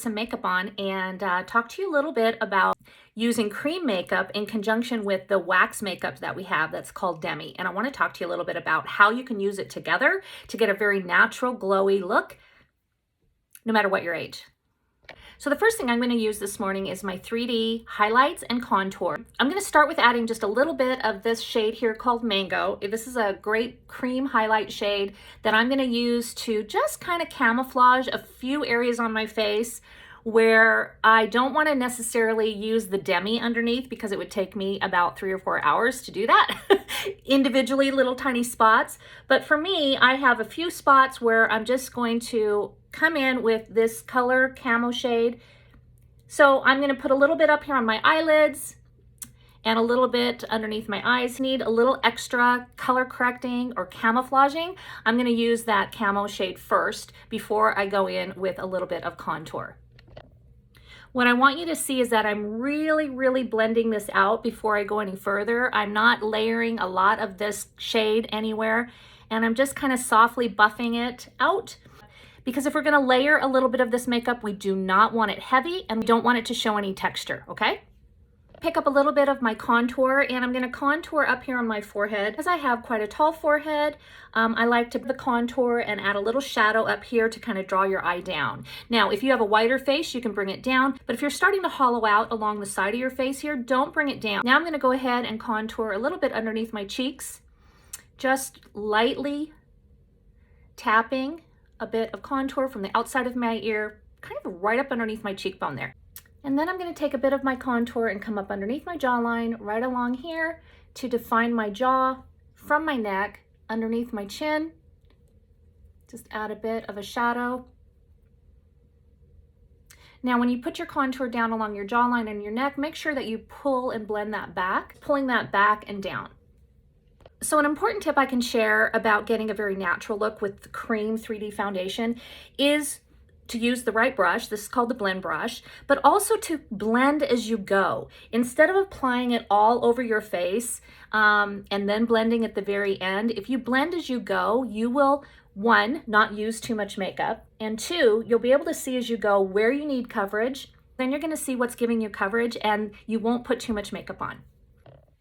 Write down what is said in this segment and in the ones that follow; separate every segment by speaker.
Speaker 1: Some makeup on and talk to you a little bit about using cream makeup in conjunction with the wax makeup that we have that's called Demi. And I want to talk to you a little bit about how you can use it together to get a very natural, glowy look, no matter what your age. So the first thing I'm going to use this morning is my 3D highlights and contour. I'm going to start with adding just a little bit of this shade here called Mango. This is a great cream highlight shade that I'm going to use to just kind of camouflage a few areas on my face where I don't want to necessarily use the Demi underneath because it would take me about 3 or 4 hours to do that. Individually, little tiny spots. But for me, I have a few spots where I'm just going to come in with this color camo shade. So I'm going to put a little bit up here on my eyelids and a little bit underneath my eyes. Need a little extra color correcting or camouflaging. I'm going to use that camo shade first before I go in with a little bit of contour. What I want you to see is that I'm really blending this out before I go any further. I'm not layering a lot of this shade anywhere, and I'm just kind of softly buffing it out. Because if we're gonna layer a little bit of this makeup, we do not want it heavy and we don't want it to show any texture, okay? Pick up a little bit of my contour and I'm gonna contour up here on my forehead. Because I have quite a tall forehead, I like to put the contour and add a little shadow up here to kind of draw your eye down. Now, if you have a wider face, you can bring it down, but if you're starting to hollow out along the side of your face here, don't bring it down. Now I'm gonna go ahead and contour a little bit underneath my cheeks, just lightly tapping a bit of contour from the outside of my ear, kind of right up underneath my cheekbone there. And then I'm going to take a bit of my contour and come up underneath my jawline, right along here to define my jaw from my neck, underneath my chin. Just add a bit of a shadow. Now, when you put your contour down along your jawline and your neck, make sure that you pull and blend that back, pulling that back and down. So an important tip I can share about getting a very natural look with the cream 3D foundation is to use the right brush. This is called the blend brush, but also to blend as you go. Instead of applying it all over your face and then blending at the very end, if you blend as you go, you will, 1, not use too much makeup, and 2, you'll be able to see as you go where you need coverage. Then you're gonna see what's giving you coverage and you won't put too much makeup on.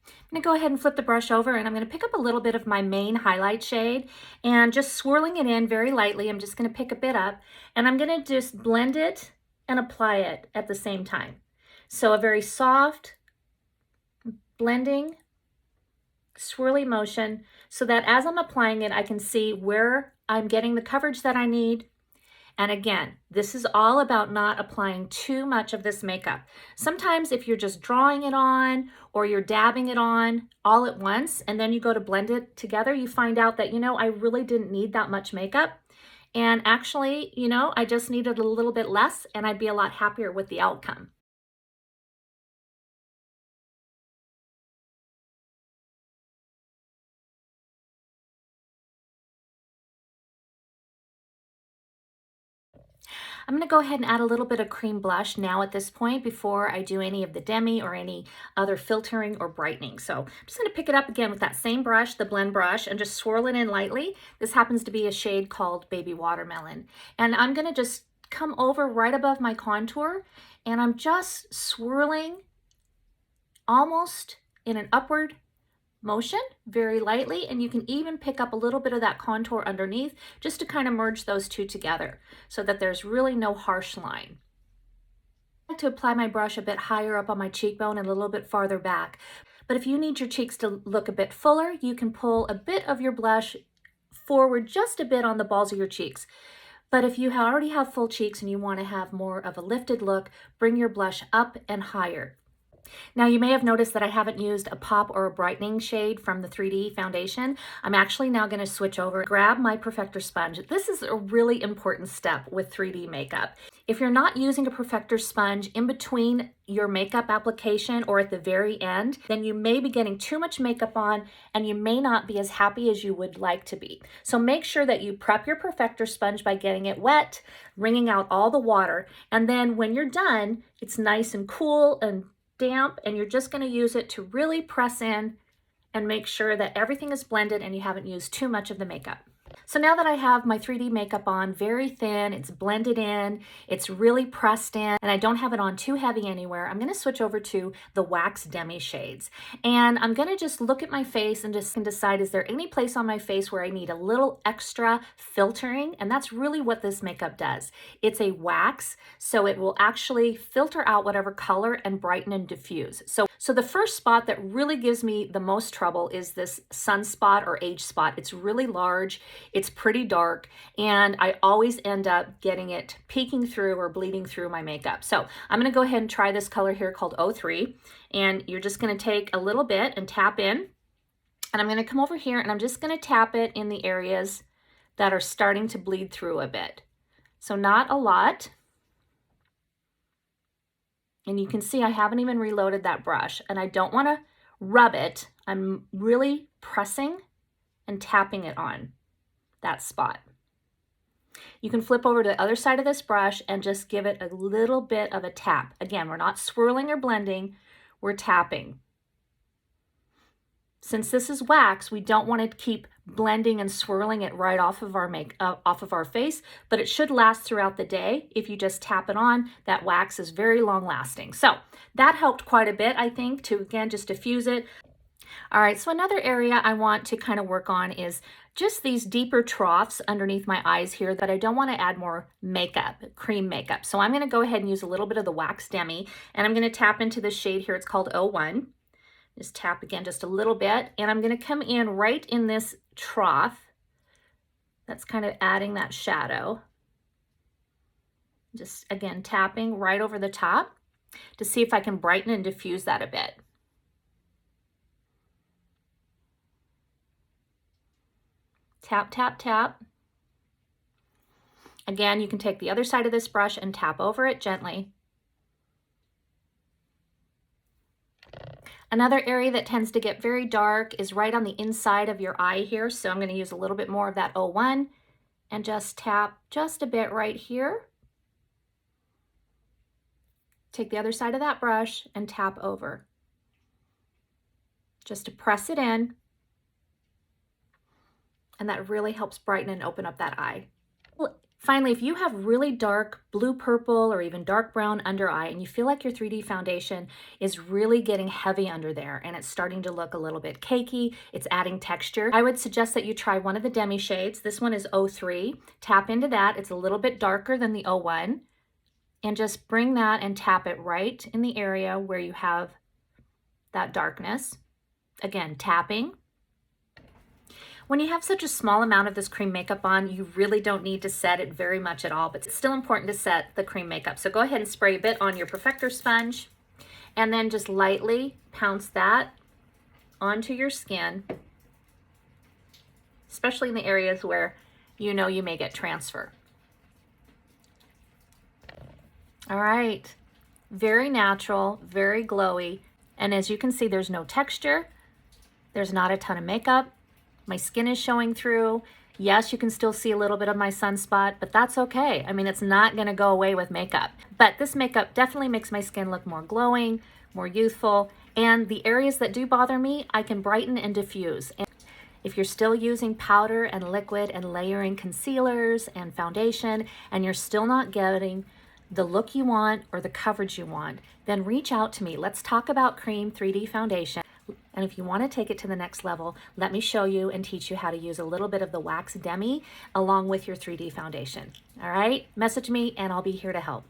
Speaker 1: I'm gonna go ahead and flip the brush over and I'm gonna pick up a little bit of my main highlight shade and just swirling it in very lightly. I'm just gonna pick a bit up and I'm gonna just blend it and apply it at the same time. So a very soft blending, swirly motion so that as I'm applying it, I can see where I'm getting the coverage that I need. And again, this is all about not applying too much of this makeup. Sometimes if you're just drawing it on or you're dabbing it on all at once and then you go to blend it together, you find out that, I really didn't need that much makeup. And actually, I just needed a little bit less and I'd be a lot happier with the outcome. I'm going to go ahead and add a little bit of cream blush now at this point before I do any of the Demi or any other filtering or brightening. So I'm just going to pick it up again with that same brush, the blend brush, and just swirl it in lightly. This happens to be a shade called Baby Watermelon. And I'm going to just come over right above my contour and I'm just swirling almost in an upward motion very lightly, and you can even pick up a little bit of that contour underneath just to kind of merge those two together so that there's really no harsh line. I like to apply my brush a bit higher up on my cheekbone and a little bit farther back, but if you need your cheeks to look a bit fuller, you can pull a bit of your blush forward just a bit on the balls of your cheeks. But if you already have full cheeks and you want to have more of a lifted look, bring your blush up and higher. Now you may have noticed that I haven't used a pop or a brightening shade from the 3D foundation. I'm actually now going to switch over, grab my perfector sponge. This is a really important step with 3D makeup. If you're not using a perfector sponge in between your makeup application or at the very end, then you may be getting too much makeup on and you may not be as happy as you would like to be. So make sure that you prep your perfector sponge by getting it wet, wringing out all the water, and then when you're done, it's nice and cool and damp, and you're just going to use it to really press in and make sure that everything is blended and you haven't used too much of the makeup. So now that I have my 3D makeup on very thin, it's blended in, it's really pressed in, and I don't have it on too heavy anywhere, I'm gonna switch over to the Wax Demi shades. And I'm gonna just look at my face and just decide, is there any place on my face where I need a little extra filtering? And that's really what this makeup does. It's a wax, so it will actually filter out whatever color and brighten and diffuse. So the first spot that really gives me the most trouble is this sunspot or age spot. It's really large. It's pretty dark, and I always end up getting it peeking through or bleeding through my makeup. So I'm gonna go ahead and try this color here called 03, and you're just gonna take a little bit and tap in, and I'm gonna come over here and I'm just gonna tap it in the areas that are starting to bleed through a bit. So not a lot. And you can see I haven't even reloaded that brush, and I don't wanna rub it. I'm really pressing and tapping it on that spot. You can flip over to the other side of this brush and just give it a little bit of a tap. Again, we're not swirling or blending, we're tapping. Since this is wax, we don't want to keep blending and swirling it right off of our face, but it should last throughout the day. If you just tap it on, that wax is very long lasting. So that helped quite a bit, I think, to again just diffuse it. All right, so another area I want to kind of work on is just these deeper troughs underneath my eyes here that I don't want to add more makeup, cream makeup. So I'm going to go ahead and use a little bit of the Wax Demi, and I'm going to tap into this shade here. It's called 01. Just tap again just a little bit, and I'm going to come in right in this trough. That's kind of adding that shadow. Just again tapping right over the top to see if I can brighten and diffuse that a bit. Tap, tap, tap. Again, you can take the other side of this brush and tap over it gently. Another area that tends to get very dark is right on the inside of your eye here. So I'm going to use a little bit more of that 01 and just tap just a bit right here. Take the other side of that brush and tap over. Just to press it in. And that really helps brighten and open up that eye. Finally, if you have really dark blue purple or even dark brown under eye and you feel like your 3D foundation is really getting heavy under there and it's starting to look a little bit cakey, it's adding texture, I would suggest that you try one of the Demi shades. This one is 03. Tap into that. It's a little bit darker than the 01. And just bring that and tap it right in the area where you have that darkness. Again, tapping. When you have such a small amount of this cream makeup on, you really don't need to set it very much at all, but it's still important to set the cream makeup. So go ahead and spray a bit on your perfector sponge and then just lightly pounce that onto your skin, especially in the areas where you know you may get transfer. All right, very natural, very glowy. And as you can see, there's no texture. There's not a ton of makeup. My skin is showing through. Yes, you can still see a little bit of my sunspot, but that's okay. I mean, it's not gonna go away with makeup. But this makeup definitely makes my skin look more glowing, more youthful, and the areas that do bother me, I can brighten and diffuse. And if you're still using powder and liquid and layering concealers and foundation, and you're still not getting the look you want or the coverage you want, then reach out to me. Let's talk about Cream 3D Foundation. And if you want to take it to the next level, let me show you and teach you how to use a little bit of the Wax Demi along with your 3D foundation. All right, message me and I'll be here to help.